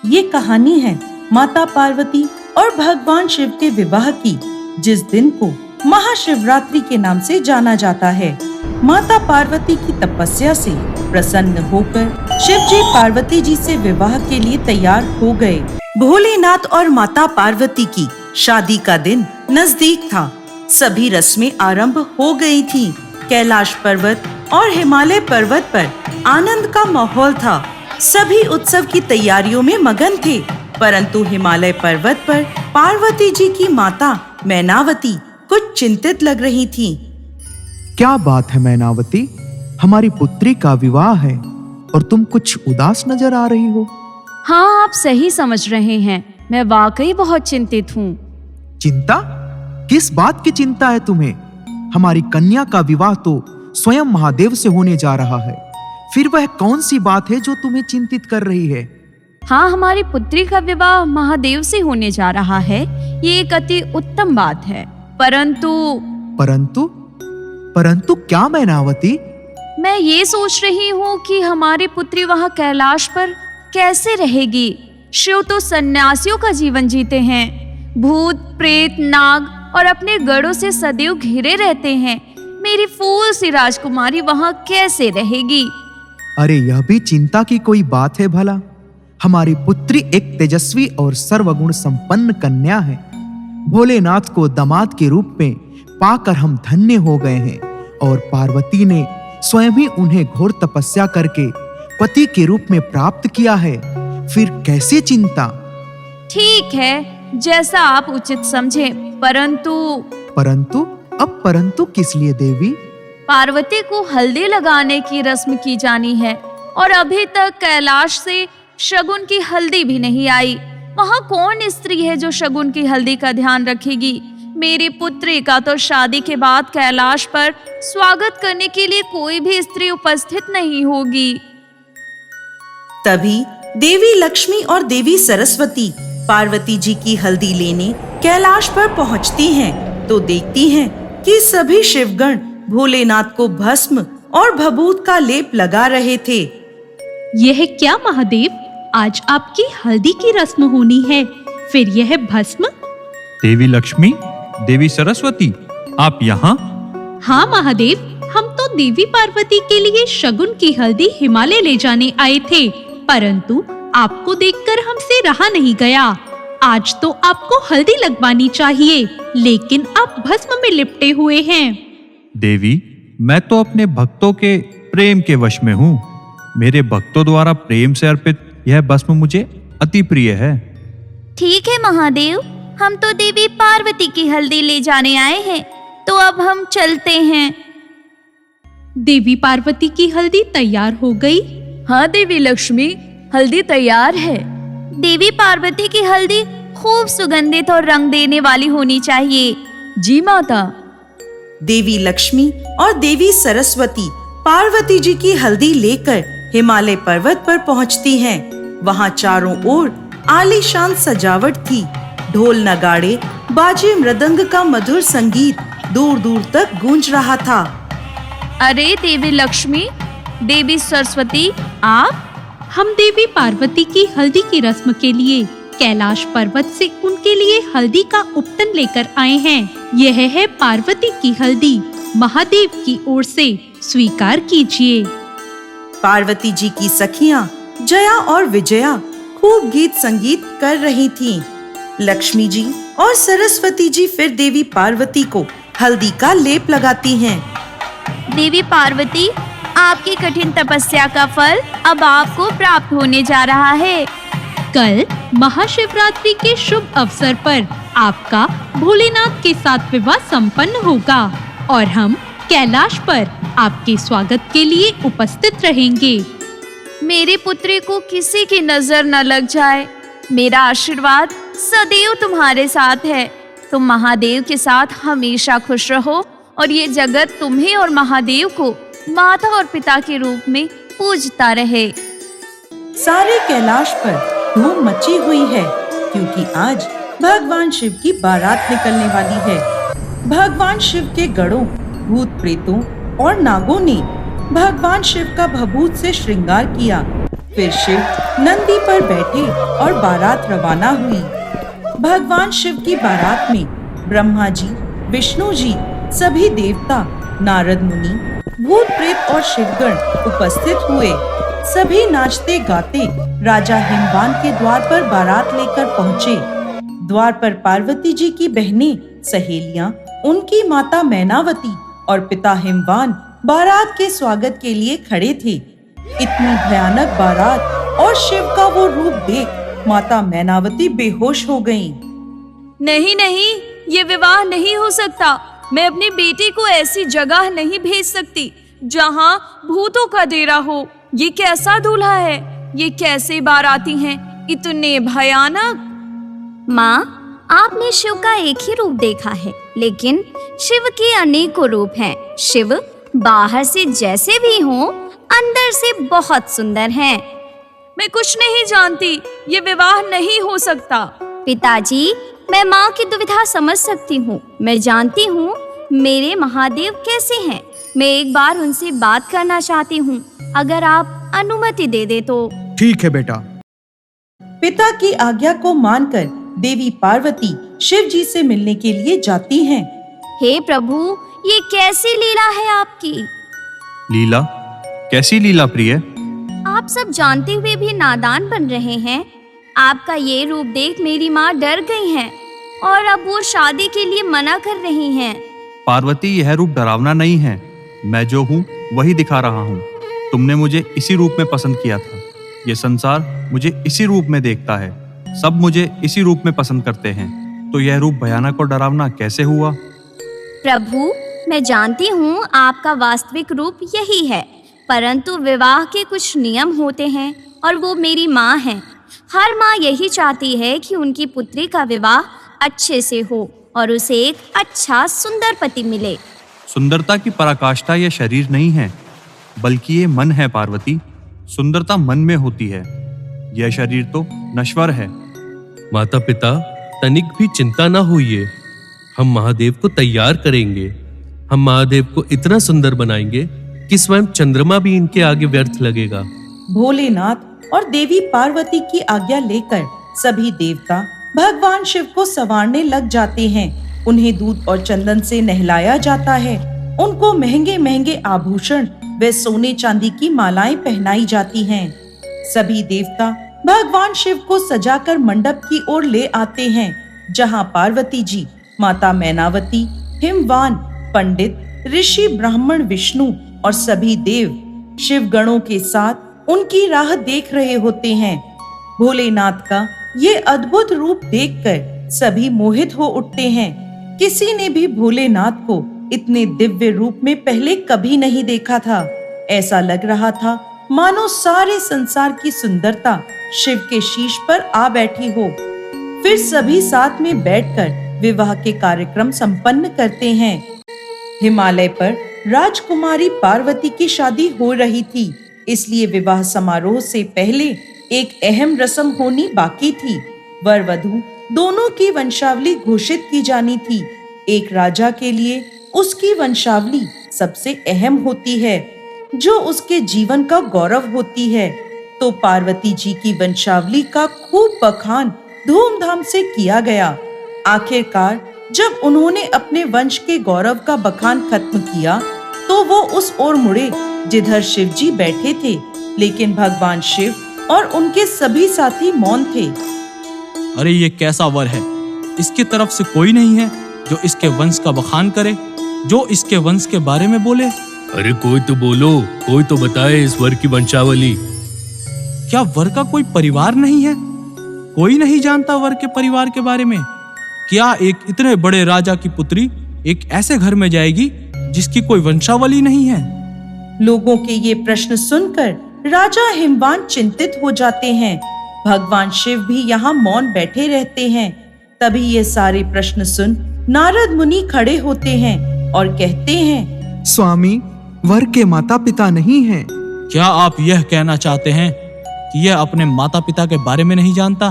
ये कहानी है माता पार्वती और भगवान शिव के विवाह की, जिस दिन को महाशिवरात्रि के नाम से जाना जाता है। माता पार्वती की तपस्या से प्रसन्न होकर शिव जी पार्वती जी से विवाह के लिए तैयार हो गए। भोलेनाथ और माता पार्वती की शादी का दिन नजदीक था। सभी रस्में आरंभ हो गई थीं। कैलाश पर्वत और हिमालय पर्वत पर आनंद का माहौल था। सभी उत्सव की तैयारियों में मगन थे, परंतु हिमालय पर्वत पर पार्वती जी की माता मैनावती कुछ चिंतित लग रही थीं। क्या बात है मैनावती, हमारी पुत्री का विवाह है और तुम कुछ उदास नजर आ रही हो। हाँ, आप सही समझ रहे हैं। मैं वाकई बहुत चिंतित हूँ। चिंता? किस बात की चिंता है तुम्हें? हमारी कन्या का विवाह तो स्वयं महादेव से होने जा रहा है। फिर वह कौन सी बात है जो तुम्हें चिंतित कर रही है? हाँ, हमारी पुत्री का विवाह महादेव से होने जा रहा है, ये एक अति उत्तम बात है। परंतु क्या मैनावती? मैं ये सोच रही हूँ कि हमारी पुत्री वहाँ कैलाश पर कैसे रहेगी। शिव तो सन्यासियों का जीवन जीते हैं। भूत, प्रेत, नाग और अपने गढ़ों से सदैव घिरे रहते हैं। मेरी फूल सी राजकुमारी वहाँ कैसे रहेगी? अरे यह भी चिंता की कोई बात है भला? हमारी पुत्री एक तेजस्वी और सर्वगुण संपन्न कन्या है। भोलेनाथ को दामाद के रूप में पाकर हम धन्य हो गए हैं और पार्वती ने स्वयं ही उन्हें घोर तपस्या करके पति के रूप में प्राप्त किया है। फिर कैसे चिंता? ठीक है, जैसा आप उचित समझें। परंतु किस लिए देवी? पार्वती को हल्दी लगाने की रस्म की जानी है और अभी तक कैलाश से शगुन की हल्दी भी नहीं आई। वहाँ कौन स्त्री है जो शगुन की हल्दी का ध्यान रखेगी? मेरी पुत्री का तो शादी के बाद कैलाश पर स्वागत करने के लिए कोई भी स्त्री उपस्थित नहीं होगी। तभी देवी लक्ष्मी और देवी सरस्वती पार्वती जी की हल्दी लेने कैलाश पर पहुंचती हैं, तो देखती हैं कि सभी शिवगण भोलेनाथ को भस्म और भभूत का लेप लगा रहे थे। यह क्या महादेव, आज आपकी हल्दी की रस्म होनी है, फिर यह भस्म? देवी लक्ष्मी, देवी सरस्वती, आप यहाँ? हाँ महादेव, हम तो देवी पार्वती के लिए शगुन की हल्दी हिमालय ले जाने आए थे, परंतु आपको देखकर हमसे रहा नहीं गया। आज तो आपको हल्दी लगवानी चाहिए, लेकिन आप भस्म में लिपटे हुए हैं। देवी, मैं तो अपने भक्तों के प्रेम के वश में हूँ। मेरे भक्तों द्वारा प्रेम से अर्पित यह भस्म मुझे अति प्रिय है। ठीक है महादेव, हम तो देवी पार्वती की हल्दी ले जाने आए हैं, तो अब हम चलते हैं। देवी पार्वती की हल्दी तैयार हो गई? हाँ देवी लक्ष्मी, हल्दी तैयार है। देवी पार्वती की हल्दी खूब सुगंधित और रंग देने वाली होनी चाहिए। जी माता। देवी लक्ष्मी और देवी सरस्वती पार्वती जी की हल्दी लेकर हिमालय पर्वत पर पहुंचती हैं। वहां चारों ओर आलीशान सजावट थी। ढोल, नगाड़े, बाजे, मृदंग का मधुर संगीत दूर दूर तक गूंज रहा था। अरे देवी लक्ष्मी, देवी सरस्वती, आप? हम देवी पार्वती की हल्दी की रस्म के लिए कैलाश पर्वत से उनके लिए हल्दी का उपटन लेकर आए हैं। यह है पार्वती की हल्दी, महादेव की ओर से स्वीकार कीजिए। पार्वती जी की सखियां जया और विजया खूब गीत संगीत कर रही थीं। लक्ष्मी जी और सरस्वती जी फिर देवी पार्वती को हल्दी का लेप लगाती हैं। देवी पार्वती, आपकी कठिन तपस्या का फल अब आपको प्राप्त होने जा रहा है। कल महाशिवरात्रि के शुभ अवसर पर आपका भोलेनाथ के साथ विवाह संपन्न होगा और हम कैलाश पर आपके स्वागत के लिए उपस्थित रहेंगे। मेरी पुत्री को किसी की नजर न लग जाए। मेरा आशीर्वाद सदैव तुम्हारे साथ है। तुम महादेव के साथ हमेशा खुश रहो और ये जगत तुम्हें और महादेव को माता और पिता के रूप में पूजता रहे। सारे कैलाश पर धूम मची हुई है, क्योंकि आज भगवान शिव की बारात निकलने वाली है। भगवान शिव के गढ़ों, भूत, प्रेतों और नागों ने भगवान शिव का भभूत से श्रृंगार किया। फिर शिव नंदी पर बैठे और बारात रवाना हुई। भगवान शिव की बारात में ब्रह्मा जी, विष्णु जी, सभी देवता, नारद मुनि, भूत प्रेत और शिवगण उपस्थित हुए। सभी नाचते गाते राजा हिमवान के द्वार पर बारात लेकर पहुँचे। द्वार पर पार्वती जी की बहनें, सहेलियां, उनकी माता मैनावती और पिता हिमवान बारात के स्वागत के लिए खड़े थे। इतनी भयानक बारात और शिव का वो रूप देख माता मैनावती बेहोश हो गईं। नहीं नहीं, ये विवाह नहीं हो सकता। मैं अपनी बेटी को ऐसी जगह नहीं भेज सकती जहाँ भूतों का डेरा हो। ये कैसा दूल्हा है? ये कैसे बाराती हैं? इतने भयानक। माँ, आपने शिव का एक ही रूप देखा है, लेकिन शिव के अनेकों रूप हैं। शिव बाहर से जैसे भी हों, अंदर से बहुत सुंदर हैं। मैं कुछ नहीं जानती, ये विवाह नहीं हो सकता। पिताजी, मैं माँ की दुविधा समझ सकती हूँ। मैं जानती हूँ मेरे महादेव कैसे हैं। मैं एक बार उनसे बात करना चाहती हूँ, अगर आप अनुमति दे दे तो। ठीक है बेटा। पिता की आज्ञा को मानकर देवी पार्वती शिव जी से मिलने के लिए जाती हैं। हे प्रभु, ये कैसी लीला है आपकी? लीला? कैसी लीला प्रिय? आप सब जानते हुए भी नादान बन रहे हैं। आपका ये रूप देख मेरी माँ डर गई हैं और अब वो शादी के लिए मना कर रही हैं। पार्वती, यह रूप डरावना नहीं है। मैं जो हूँ वही दिखा रहा हूँ। तुमने मुझे इसी रूप में पसंद किया था। ये संसार मुझे इसी रूप में देखता है। सब मुझे इसी रूप में पसंद करते हैं। तो यह रूप भयानक और डरावना कैसे हुआ? प्रभु, मैं जानती हूँ आपका वास्तविक रूप यही है, परंतु विवाह के कुछ नियम होते हैं और वो मेरी माँ हैं। हर माँ यही चाहती है कि उनकी पुत्री का विवाह अच्छे से हो और उसे एक अच्छा सुंदर पति मिले। सुंदरता की पराकाष्ठा यह शरीर नहीं है, बल्कि ये मन है पार्वती। सुंदरता मन में होती है। यह शरीर तो नश्वर है। माता पिता, तनिक भी चिंता ना होइए। हम महादेव को तैयार करेंगे। हम महादेव को इतना सुंदर बनाएंगे कि स्वयं चंद्रमा भी इनके आगे व्यर्थ लगेगा। भोलेनाथ और देवी पार्वती की आज्ञा लेकर सभी देवता भगवान शिव को संवारने लग जाते हैं। उन्हें दूध और चंदन से नहलाया जाता है। उनको महंगे महंगे आभूषण व सोने चांदी की मालाएं पहनाई जाती हैं। सभी देवता भगवान शिव को सजाकर मंडप की ओर ले आते हैं, जहां पार्वती जी, माता मैनावती, हिमवान, पंडित, ऋषि, ब्राह्मण, विष्णु और सभी देव शिव गणों के साथ उनकी राह देख रहे होते हैं। भोलेनाथ का ये अद्भुत रूप देखकर सभी मोहित हो उठते हैं। किसी ने भी भोलेनाथ को इतने दिव्य रूप में पहले कभी नहीं देखा था। ऐसा लग रहा था मानो सारे संसार की सुंदरता शिव के शीश पर आ बैठी हो। फिर सभी साथ में बैठकर विवाह के कार्यक्रम संपन्न करते हैं। हिमालय पर राजकुमारी पार्वती की शादी हो रही थी, इसलिए विवाह समारोह से पहले एक अहम रस्म होनी बाकी थी। वर वधू दोनों की वंशावली घोषित की जानी थी। एक राजा के लिए उसकी वंशावली सबसे अहम होती है, जो उसके जीवन का गौरव होती है। तो पार्वती जी की वंशावली का खूब बखान धूमधाम से किया गया। आखिरकार जब उन्होंने अपने वंश के गौरव का बखान खत्म किया, तो वो उस ओर मुड़े जिधर शिव जी बैठे थे, लेकिन भगवान शिव और उनके सभी साथी मौन थे। अरे ये कैसा वर है? इसकी तरफ से कोई नहीं है जो इसके वंश का बखान करे, जो इसके वंश के बारे में बोले। अरे कोई तो बोलो, कोई तो बताए इस वर की वंशावली। क्या वर का कोई परिवार नहीं है? कोई नहीं जानता वर के परिवार के बारे में? क्या एक इतने बड़े राजा की पुत्री एक ऐसे घर में जाएगी जिसकी कोई वंशावली नहीं है? लोगों के ये प्रश्न सुनकर राजा हिमवान चिंतित हो जाते हैं। भगवान शिव भी यहाँ मौन बैठे रहते हैं। तभी ये सारे प्रश्न सुन नारद मुनि खड़े होते हैं और कहते हैं, स्वामी, वर के माता पिता नहीं हैं। क्या आप यह कहना चाहते हैं कि यह अपने माता पिता के बारे में नहीं जानता?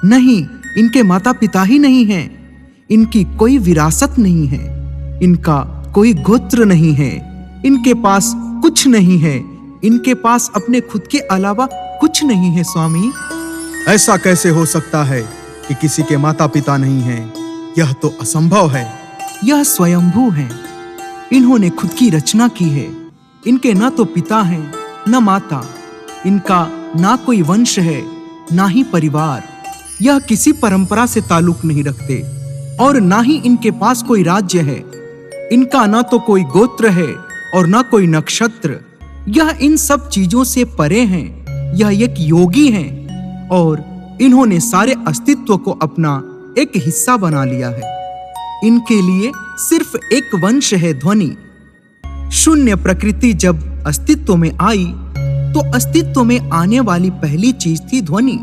नहीं, इनके माता पिता ही नहीं हैं। इनकी कोई विरासत नहीं है। इनका कोई गोत्र नहीं है। इनके पास कुछ नहीं है। इनके पास अपने खुद के अलावा कुछ नहीं है स्वामी। ऐसा कैसे हो सकता है कि किसी के माता पिता नहीं हैं? यह तो असंभव है। यह स्वयंभू हैं। इन्होंने खुद की रचना की है। इनके ना तो पिता हैं न माता। इनका ना कोई वंश है ना ही परिवार। यह किसी परंपरा से ताल्लुक नहीं रखते और ना ही इनके पास कोई राज्य है। इनका ना तो कोई गोत्र है और ना कोई नक्षत्र। यह इन सब चीजों से परे हैं। यह एक योगी हैं और इन्होंने सारे अस्तित्व को अपना एक हिस्सा बना लिया है। इनके लिए सिर्फ एक वंश है, ध्वनि। शून्य प्रकृति जब अस्तित्व में आई तो अस्तित्व में आने वाली पहली चीज थी ध्वनि।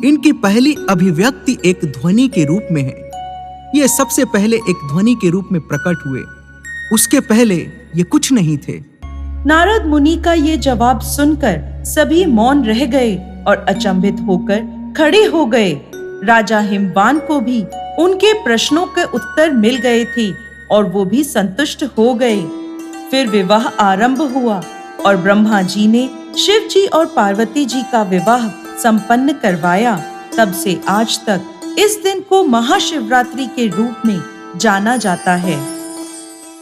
इनकी पहली अभिव्यक्ति एक ध्वनि के रूप में है। ये सबसे पहले एक ध्वनि के रूप में प्रकट हुए। उसके पहले ये कुछ नहीं थे। नारद मुनि का ये जवाब सुनकर सभी मौन रह गए और अचंभित होकर खड़े हो गए। राजा हिमवान को भी उनके प्रश्नों के उत्तर मिल गए थे और वो भी संतुष्ट हो गए। फिर विवाह आरंभ हुआ और ब्रह्मा जी ने शिव जी और पार्वती जी का विवाह संपन्न करवाया। तब से आज तक इस दिन को महाशिवरात्रि के रूप में जाना जाता है।